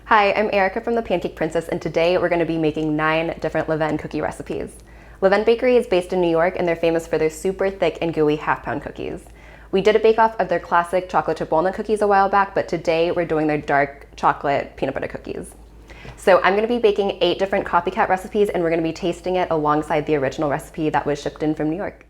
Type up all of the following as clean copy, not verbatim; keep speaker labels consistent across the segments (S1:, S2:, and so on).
S1: Hi, I'm Erica from the Pancake Princess, and today we're going to be making 9 different Levain cookie recipes. Levain Bakery is based in New York, and they're famous for their super thick and gooey half-pound cookies. We did a bake-off of their classic chocolate chip walnut cookies a while back, but today we're doing their dark chocolate peanut butter cookies. So I'm going to be baking 8 different copycat recipes, and we're going to be tasting it alongside the original recipe that was shipped in from New York.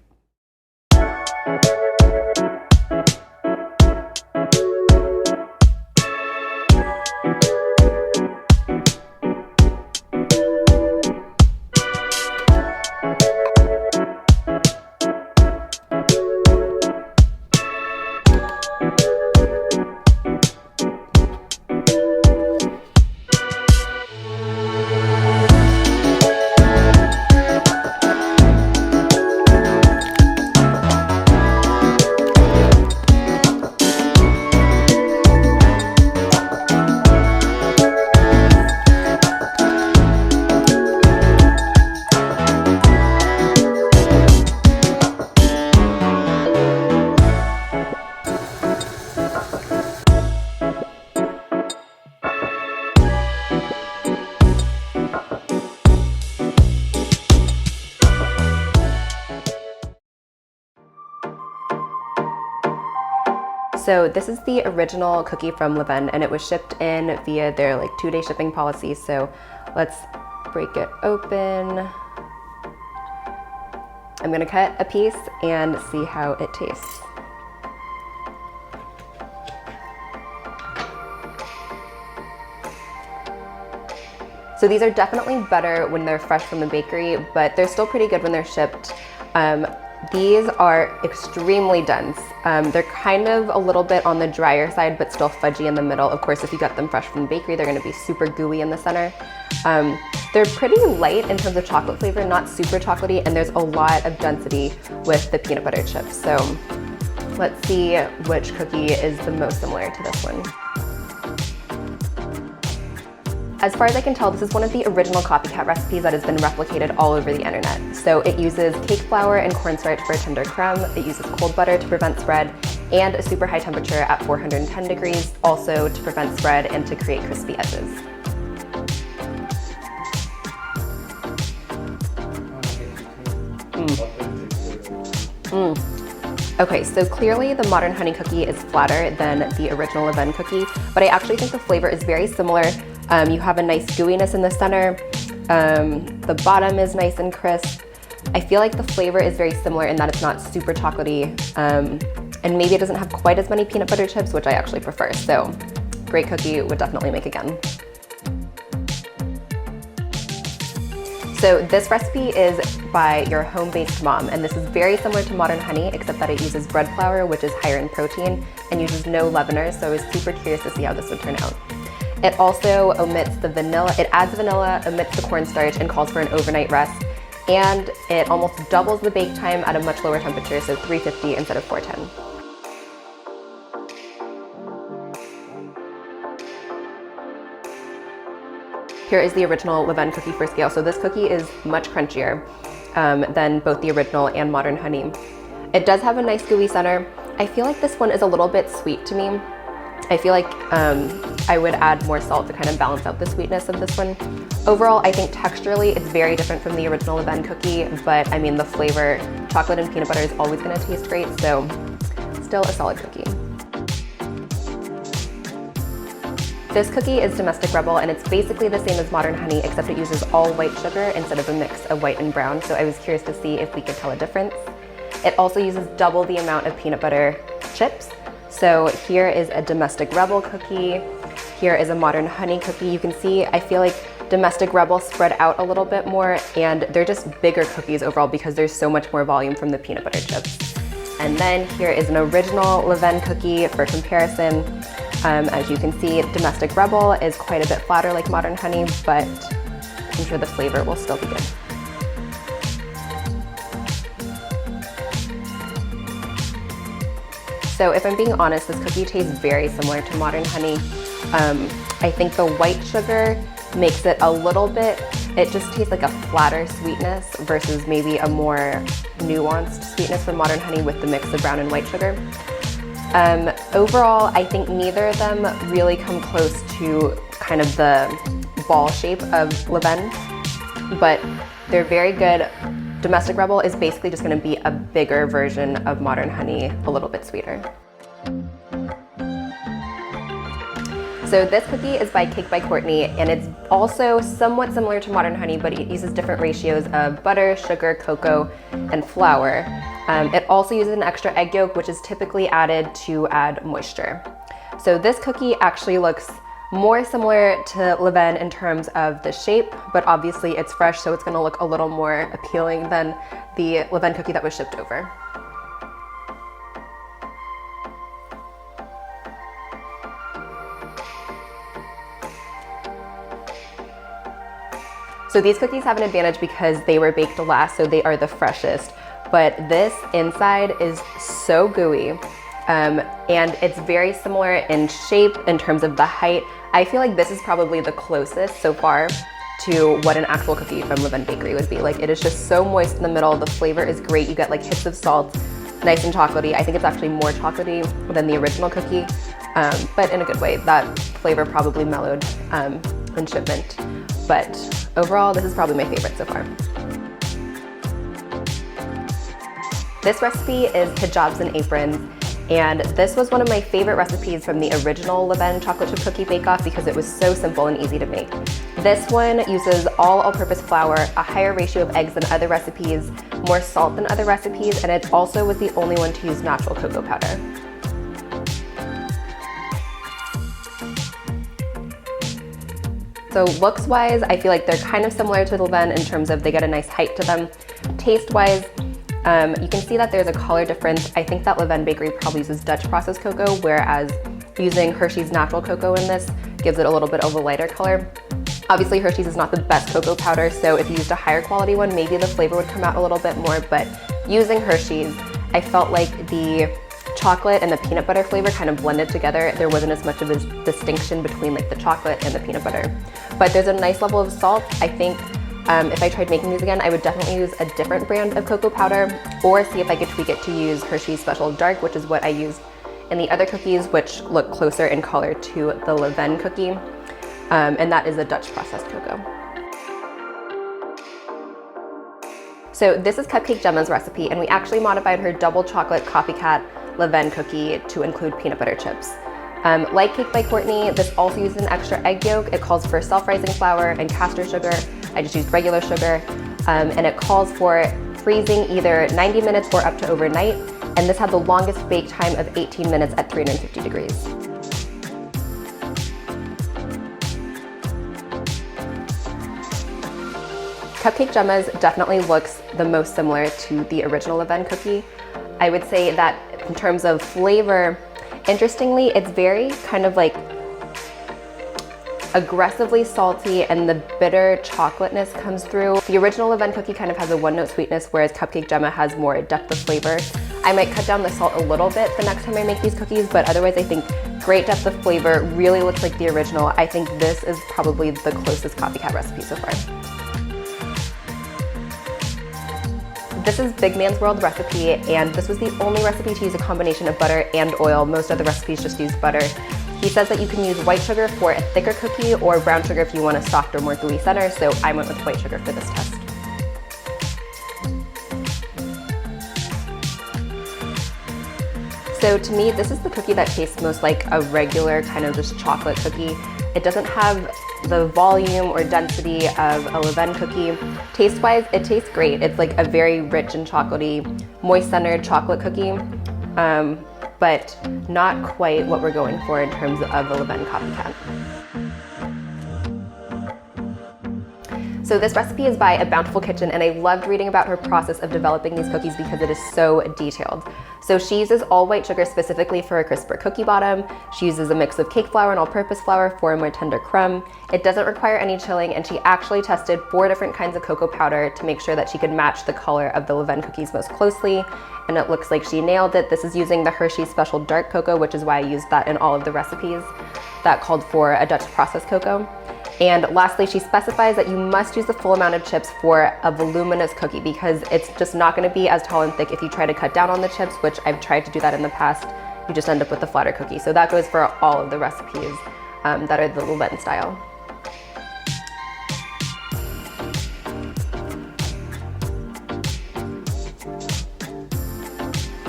S1: So this is the original cookie from Levain, and it was shipped in via their 2-day shipping policy. So let's break it open. I'm gonna cut a piece and see how it tastes. So these are definitely better when they're fresh from the bakery, but they're still pretty good when they're shipped. These are extremely dense. They're kind of a little bit on the drier side, but still fudgy in the middle. Of course, if you got them fresh from the bakery, they're gonna be super gooey in the center. They're pretty light in terms of chocolate flavor, not super chocolatey, and there's a lot of density with the peanut butter chips. So let's see which cookie is the most similar to this one. As far as I can tell, this is one of the original copycat recipes that has been replicated all over the internet. So it uses cake flour and cornstarch for a tender crumb, it uses cold butter to prevent spread, and a super high temperature at 410 degrees, also to prevent spread and to create crispy edges. Okay, so clearly the modern honey cookie is flatter than the original Levain cookie, but I actually think the flavor is very similar. You have a nice gooiness in the center. The bottom is nice and crisp. I feel like the flavor is very similar in that it's not super chocolatey, and maybe it doesn't have quite as many peanut butter chips, which I actually prefer. So great cookie, would definitely make again. So this recipe is by your home-based mom, and this is very similar to modern honey, except that it uses bread flour, which is higher in protein, and uses no leaveners, so I was super curious to see how this would turn out. It also omits the vanilla, it adds vanilla, omits the cornstarch, and calls for an overnight rest, and it almost doubles the bake time at a much lower temperature, so 350 instead of 410. Here is the original Levain cookie for scale. So this cookie is much crunchier than both the original and modern honey. It does have a nice gooey center. I feel like this one is a little bit sweet to me. I feel like I would add more salt to kind of balance out the sweetness of this one. Overall, I think texturally it's very different from the original Levain cookie, but I mean the flavor, chocolate and peanut butter is always gonna taste great, so still a solid cookie. This cookie is Domestic Rebel, and it's basically the same as modern honey, except it uses all white sugar instead of a mix of white and brown, so I was curious to see if we could tell a difference. It also uses double the amount of peanut butter chips. So here is a Domestic Rebel cookie, here is a modern honey cookie. You can see, I feel like Domestic Rebel spread out a little bit more, and they're just bigger cookies overall because there's so much more volume from the peanut butter chips. And then here is an original Levain cookie for comparison. As you can see, Domestic Rebel is quite a bit flatter like modern honey, but I'm sure the flavor will still be good. So if I'm being honest, this cookie tastes very similar to modern honey. I think the white sugar makes it a little bit, it just tastes like a flatter sweetness versus maybe a more nuanced sweetness from modern honey with the mix of brown and white sugar. Overall, I think neither of them really come close to kind of the ball shape of Levain, but they're very good. Domestic Rebel is basically just gonna be a bigger version of Modern Honey, a little bit sweeter. So this cookie is by Cake by Courtney, and it's also somewhat similar to Modern Honey, but it uses different ratios of butter, sugar, cocoa, and flour. It also uses an extra egg yolk, which is typically added to add moisture. So this cookie actually looks more similar to Levain in terms of the shape, but obviously it's fresh, so it's gonna look a little more appealing than the Levain cookie that was shipped over. So these cookies have an advantage because they were baked last, so they are the freshest. But this inside is so gooey, and it's very similar in shape in terms of the height. I feel like this is probably the closest so far to what an actual cookie from Levain Bakery would be. Like, it is just so moist in the middle. The flavor is great. You get like hits of salt, nice and chocolatey. I think it's actually more chocolatey than the original cookie, but in a good way. That flavor probably mellowed in shipment. But overall, this is probably my favorite so far. This recipe is Hijabs and Aprons, and this was one of my favorite recipes from the original Levain chocolate chip cookie bake-off because it was so simple and easy to make. This one uses all-purpose flour, a higher ratio of eggs than other recipes, more salt than other recipes, and it also was the only one to use natural cocoa powder. So looks-wise, I feel like they're kind of similar to Levain in terms of they get a nice height to them. Taste-wise, you can see that there's a color difference. I think that Levain Bakery probably uses Dutch processed cocoa, whereas using Hershey's natural cocoa in this gives it a little bit of a lighter color. Obviously, Hershey's is not the best cocoa powder, so if you used a higher quality one, maybe the flavor would come out a little bit more, but using Hershey's, I felt like the chocolate and the peanut butter flavor kind of blended together. There wasn't as much of a distinction between like the chocolate and the peanut butter. But there's a nice level of salt. I think if I tried making these again, I would definitely use a different brand of cocoa powder or see if I could tweak it to use Hershey's Special Dark, which is what I used in the other cookies, which look closer in color to the Levain cookie. And that is a Dutch processed cocoa. So this is Cupcake Jemma's recipe, and we actually modified her double chocolate copycat Levain cookie to include peanut butter chips. Like Cake by Courtney, this also uses an extra egg yolk. It calls for self-rising flour and caster sugar. I just used regular sugar. And it calls for freezing either 90 minutes or up to overnight. And this had the longest bake time of 18 minutes at 350 degrees. Cupcake Jemma's definitely looks the most similar to the original Levain cookie. I would say that in terms of flavor, interestingly, it's very kind of like aggressively salty and the bitter chocolateness comes through. The original Levain cookie kind of has a one-note sweetness, whereas Cupcake Jemma has more depth of flavor. I might cut down the salt a little bit the next time I make these cookies, but otherwise I think great depth of flavor, really looks like the original. I think this is probably the closest copycat recipe so far. This is Big Man's World recipe, and this was the only recipe to use a combination of butter and oil. Most other recipes just use butter. He says that you can use white sugar for a thicker cookie or brown sugar if you want a softer, more gooey center, so I went with white sugar for this test. So to me, this is the cookie that tastes most like a regular kind of just chocolate cookie. It doesn't have the volume or density of a Levain cookie. Taste-wise, it tastes great. It's like a very rich and chocolatey, moist-centered chocolate cookie, but not quite what we're going for in terms of a Levain copycat. So this recipe is by Bountiful Kitchen, and I loved reading about her process of developing these cookies because it is so detailed. So she uses all white sugar specifically for a crisper cookie bottom. She uses a mix of cake flour and all-purpose flour for a more tender crumb. It doesn't require any chilling, and she actually tested 4 different kinds of cocoa powder to make sure that she could match the color of the Levain cookies most closely, and it looks like she nailed it. This is using the Hershey's Special Dark Cocoa, which is why I used that in all of the recipes. That called for a Dutch processed cocoa. And lastly, she specifies that you must use the full amount of chips for a voluminous cookie because it's just not going to be as tall and thick if you try to cut down on the chips, which I've tried to do that in the past. you just end up with a flatter cookie. So that goes for all of the recipes that are the Levain style.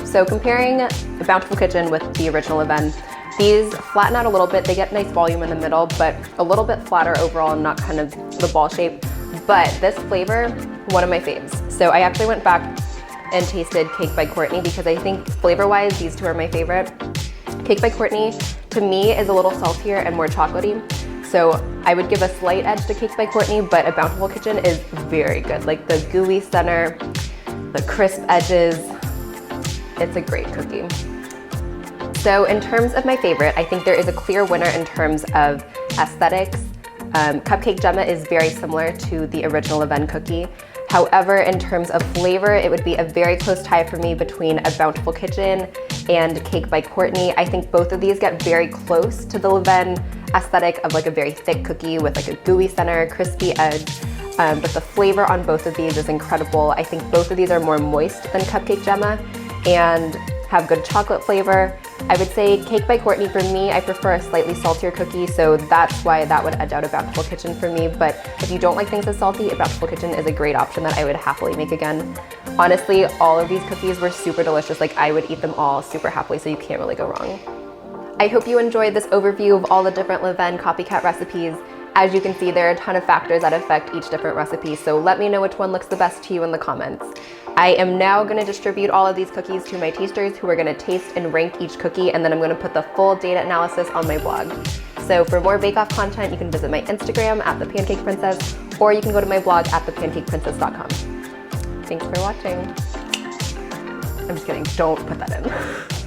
S1: So comparing the Bountiful Kitchen with the original Levain, these flatten out a little bit. They get nice volume in the middle, but a little bit flatter overall and not kind of the ball shape. But this flavor, one of my faves. So I actually went back and tasted Cake by Courtney because I think flavor-wise, these two are my favorite. Cake by Courtney, to me, is a little saltier and more chocolatey. So I would give a slight edge to Cake by Courtney, but a Bountiful Kitchen is very good. Like the gooey center, the crisp edges, it's a great cookie. So in terms of my favorite, I think there is a clear winner in terms of aesthetics. Cupcake Jemma is very similar to the original Levain cookie. However, in terms of flavor, it would be a very close tie for me between a Bountiful Kitchen and Cake by Courtney. I think both of these get very close to the Levain aesthetic of like a very thick cookie with like a gooey center, crispy edge. But the flavor on both of these is incredible. I think both of these are more moist than Cupcake Jemma and have good chocolate flavor. I would say Cake by Courtney, for me, I prefer a slightly saltier cookie, so that's why that would edge out a Bountiful Kitchen for me. But if you don't like things as salty, a Bountiful Kitchen is a great option that I would happily make again. Honestly, all of these cookies were super delicious. Like, I would eat them all super happily, so you can't really go wrong. I hope you enjoyed this overview of all the different Levain copycat recipes. As you can see, there are a ton of factors that affect each different recipe, so let me know which one looks the best to you in the comments. I am now going to distribute all of these cookies to my tasters who are going to taste and rank each cookie, and then I'm going to put the full data analysis on my blog. So for more bake-off content, you can visit my Instagram at @thepancakeprincess, or you can go to my blog at thepancakeprincess.com. Thanks for watching. I'm just kidding, don't put that in.